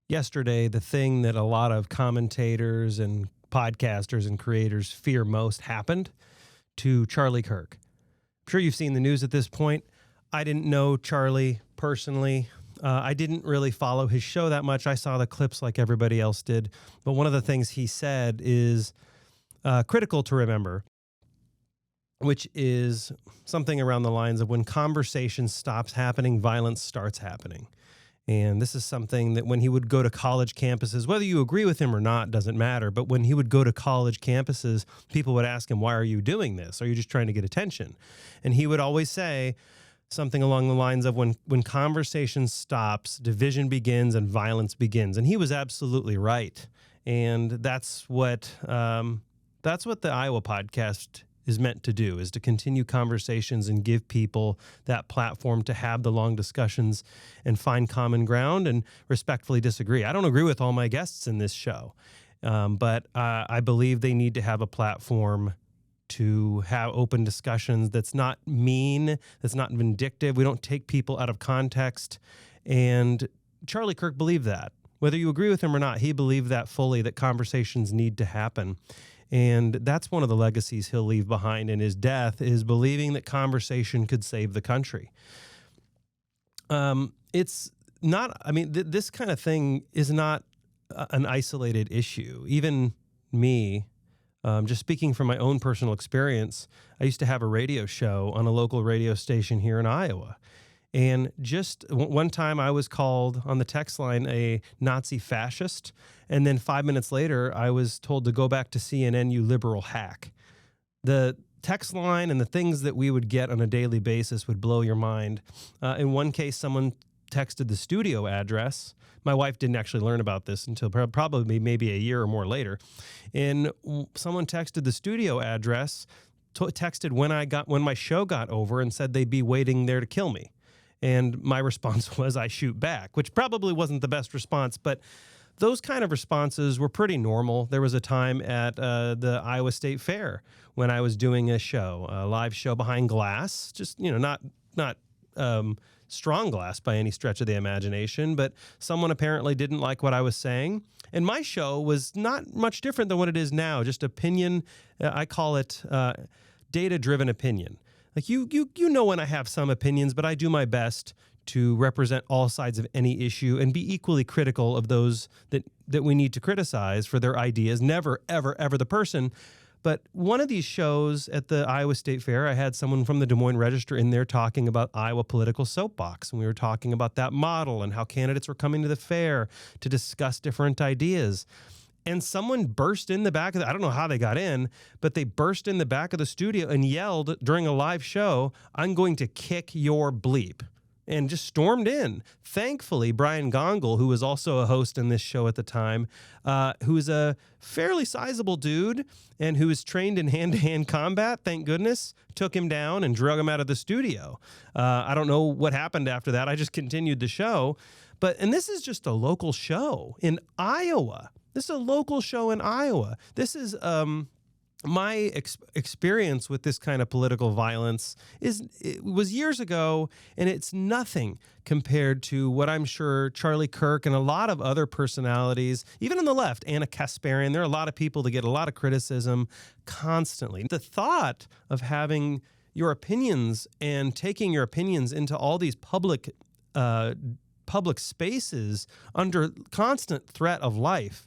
Yesterday, the thing that a lot of commentators and podcasters and creators fear most happened to Charlie Kirk. I'm sure you've seen the news at this point. I didn't know Charlie personally. I didn't really follow his show that much. I saw the clips like everybody else did. But one of the things he said is critical to remember, which is something around the lines of when conversation stops happening, violence starts happening. And this is something that when he would go to college campuses, whether you agree with him or not, doesn't matter. But when he would go to college campuses, people would ask him, why are you doing this? Are you just trying to get attention? And he would always say something along the lines of when conversation stops, division begins and violence begins. And he was absolutely right. And that's what the Iowa podcast is meant to do, is to continue conversations and give people that platform to have the long discussions and find common ground and respectfully disagree. I don't agree with all my guests in this show, but I believe they need to have a platform to have open discussions that's not mean, that's not vindictive. We don't take people out of context. And Charlie Kirk believed that. Whether you agree with him or not, he believed that fully, that conversations need to happen. And that's one of the legacies he'll leave behind in his death, is believing that conversation could save the country. It's not, this kind of thing is not an isolated issue. Even me, just speaking from my own personal experience, I used to have a radio show on a local radio station here in Iowa. And just one time I was called on the text line a Nazi fascist. And then 5 minutes later, I was told to go back to CNN, you liberal hack. The text line and the things that we would get on a daily basis would blow your mind. In one case, someone texted the studio address. My wife didn't actually learn about this until probably maybe a year or more later. And someone texted the studio address, texted when my show got over, and said they'd be waiting there to kill me. And my response was, I shoot back, which probably wasn't the best response, but those kind of responses were pretty normal. There was a time at the Iowa State Fair when I was doing a show, a live show behind glass, just, not strong glass by any stretch of the imagination, but someone apparently didn't like what I was saying. And my show was not much different than what it is now, just opinion. I call it data-driven opinion. Like you know when I have some opinions, but I do my best to represent all sides of any issue and be equally critical of those that we need to criticize for their ideas. Never, ever, ever the person. But one of these shows at the Iowa State Fair, I had someone from the Des Moines Register in there talking about Iowa political soapbox. And we were talking about that model and how candidates were coming to the fair to discuss different ideas. And someone burst in the back of I don't know how they got in, but they burst in the back of the studio and yelled during a live show, I'm going to kick your bleep, and just stormed in. Thankfully, Brian Gongol, who was also a host in this show at the time, who is a fairly sizable dude and who is trained in hand-to-hand combat, thank goodness, took him down and drug him out of the studio. I don't know what happened after that. I just continued the show. And this is just a local show in Iowa. This is a local show in Iowa. This is my experience with this kind of political violence it was years ago, and it's nothing compared to what I'm sure Charlie Kirk and a lot of other personalities, even on the left, Anna Kasparian, there are a lot of people that get a lot of criticism constantly. The thought of having your opinions and taking your opinions into all these public spaces under constant threat of life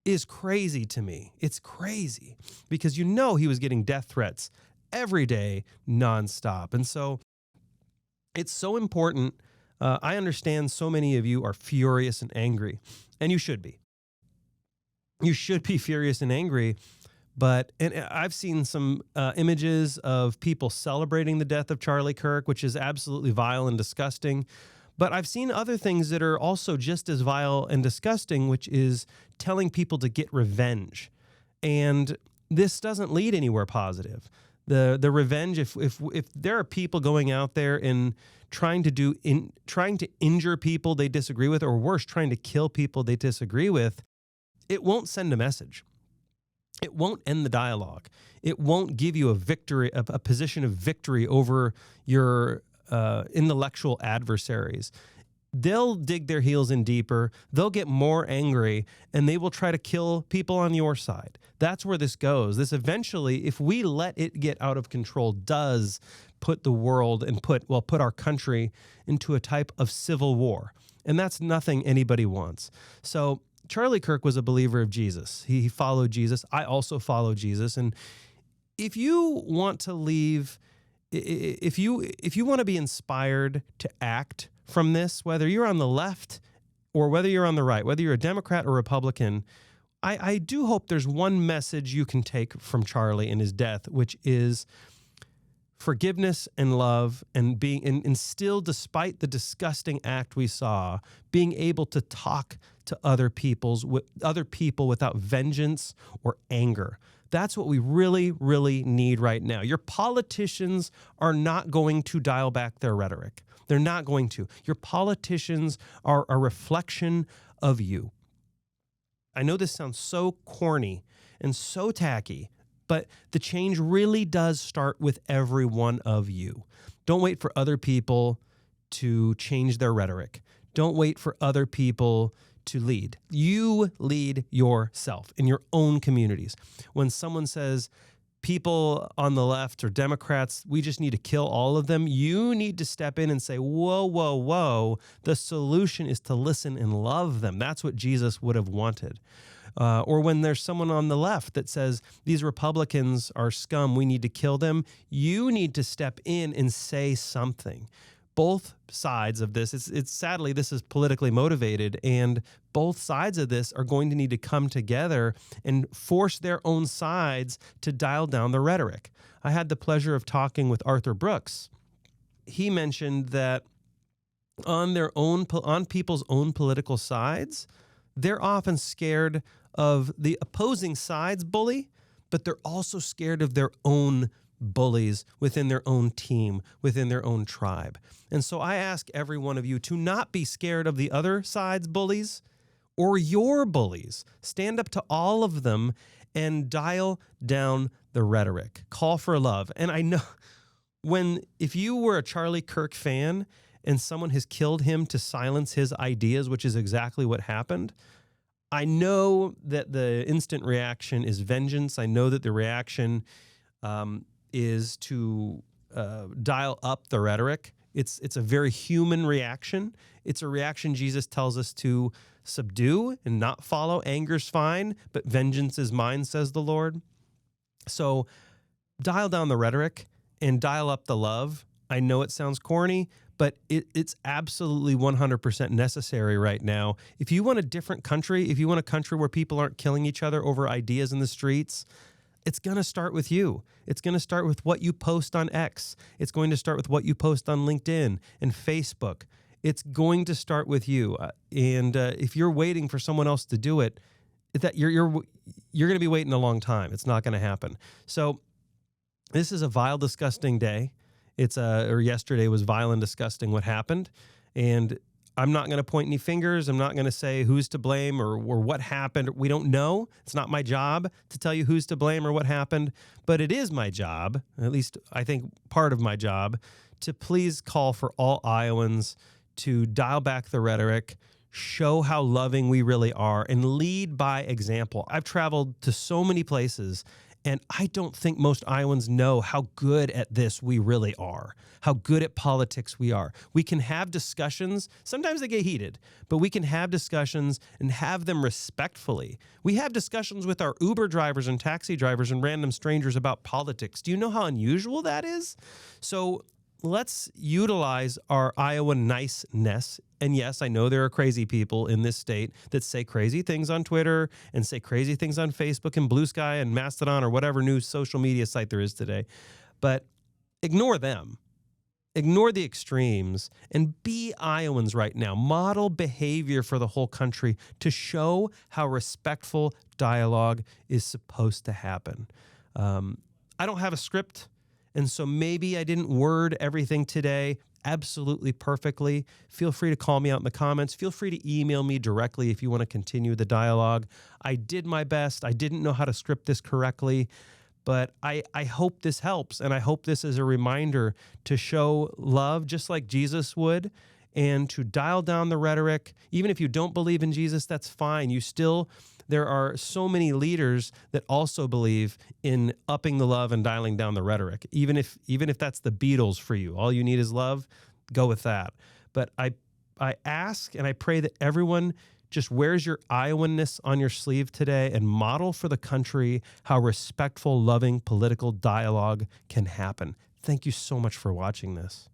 is crazy to me. It's crazy because he was getting death threats every day, nonstop. And so it's so important. I understand so many of you are furious and angry, and you should be. You should be furious and angry. And I've seen some images of people celebrating the death of Charlie Kirk, which is absolutely vile and disgusting. But I've seen other things that are also just as vile and disgusting, which is telling people to get revenge. And this doesn't lead anywhere positive. The revenge, if there are people going out there and trying to injure people they disagree with, or worse, trying to kill people they disagree with, it won't send a message. It won't end the dialogue. It won't give you a position of victory over your intellectual adversaries. they'll dig their heels in deeper, they'll get more angry, and they will try to kill people on your side. That's where this goes. This eventually, if we let it get out of control, does put the world and put our country into a type of civil war. And that's nothing anybody wants. So Charlie Kirk was a believer of Jesus. He followed Jesus. I also follow Jesus. And if you want to leave, if you want to be inspired to act from this, whether you're on the left or whether you're on the right, whether you're a Democrat or Republican, I do hope there's one message you can take from Charlie and his death, which is forgiveness and love, and and still, despite the disgusting act we saw, being able to talk to other people without vengeance or anger. That's what we really, really need right now. Your politicians are not going to dial back their rhetoric. They're not going to. Your politicians are a reflection of you. I know this sounds so corny and so tacky, but the change really does start with every one of you. Don't wait for other people to change their rhetoric. Don't wait for other people to lead. You lead yourself in your own communities. When someone says people on the left or Democrats, we just need to kill all of them, you need to step in and say, whoa, whoa, whoa. The solution is to listen and love them. That's what Jesus would have wanted. Or when there's someone on the left that says these Republicans are scum, we need to kill them, you need to step in and say something. Both sides of this, it's sadly, this is politically motivated, and both sides of this are going to need to come together and force their own sides to dial down the rhetoric. I had the pleasure of talking with Arthur Brooks. He mentioned that on people's own political sides, they're often scared of the opposing side's bully, but they're also scared of their own bullies within their own team, within their own tribe. And so I ask every one of you to not be scared of the other side's bullies or your bullies. Stand up to all of them and dial down the rhetoric. Call for love. And I know if you were a Charlie Kirk fan and someone has killed him to silence his ideas, which is exactly what happened, I know that the instant reaction is vengeance. I know that the reaction is to dial up the rhetoric. It's a very human reaction. It's a reaction Jesus tells us to subdue and not follow. Anger's fine, but vengeance is mine, says the Lord. So dial down the rhetoric and dial up the love. I know it sounds corny, but it's absolutely 100% necessary right now. If you want a different country, if you want a country where people aren't killing each other over ideas in the streets, it's going to start with you. It's going to start with what you post on X. It's going to start with what you post on LinkedIn and Facebook. It's going to start with you. And if you're waiting for someone else to do it, that you're going to be waiting a long time. It's not going to happen. So this is a vile, disgusting day. Yesterday was vile and disgusting what happened. And I'm not going to point any fingers. I'm not going to say who's to blame or what happened. We don't know. It's not my job to tell you who's to blame or what happened. But it is my job, at least I think part of my job, to please call for all Iowans to dial back the rhetoric, show how loving we really are, and lead by example. I've traveled to so many places, and I don't think most Iowans know how good at this we really are, how good at politics we are. We can have discussions. Sometimes they get heated, but we can have discussions and have them respectfully. We have discussions with our Uber drivers and taxi drivers and random strangers about politics. Do you know how unusual that is? So let's utilize our Iowa niceness. And yes, I know there are crazy people in this state that say crazy things on Twitter and say crazy things on Facebook and Blue Sky and Mastodon or whatever new social media site there is today. But ignore them. Ignore the extremes and be Iowans right now. Model behavior for the whole country to show how respectful dialogue is supposed to happen. I don't have a script. And so maybe I didn't word everything today absolutely perfectly. Feel free to call me out in the comments. Feel free to email me directly if you want to continue the dialogue. I did my best. I didn't know how to script this correctly, but I hope this helps. And I hope this is a reminder to show love just like Jesus would, and to dial down the rhetoric. Even if you don't believe in Jesus, that's fine. There are so many leaders that also believe in upping the love and dialing down the rhetoric. Even if that's the Beatles for you, all you need is love, go with that. But I ask and I pray that everyone just wears your Iowanness on your sleeve today and model for the country how respectful, loving political dialogue can happen. Thank you so much for watching this.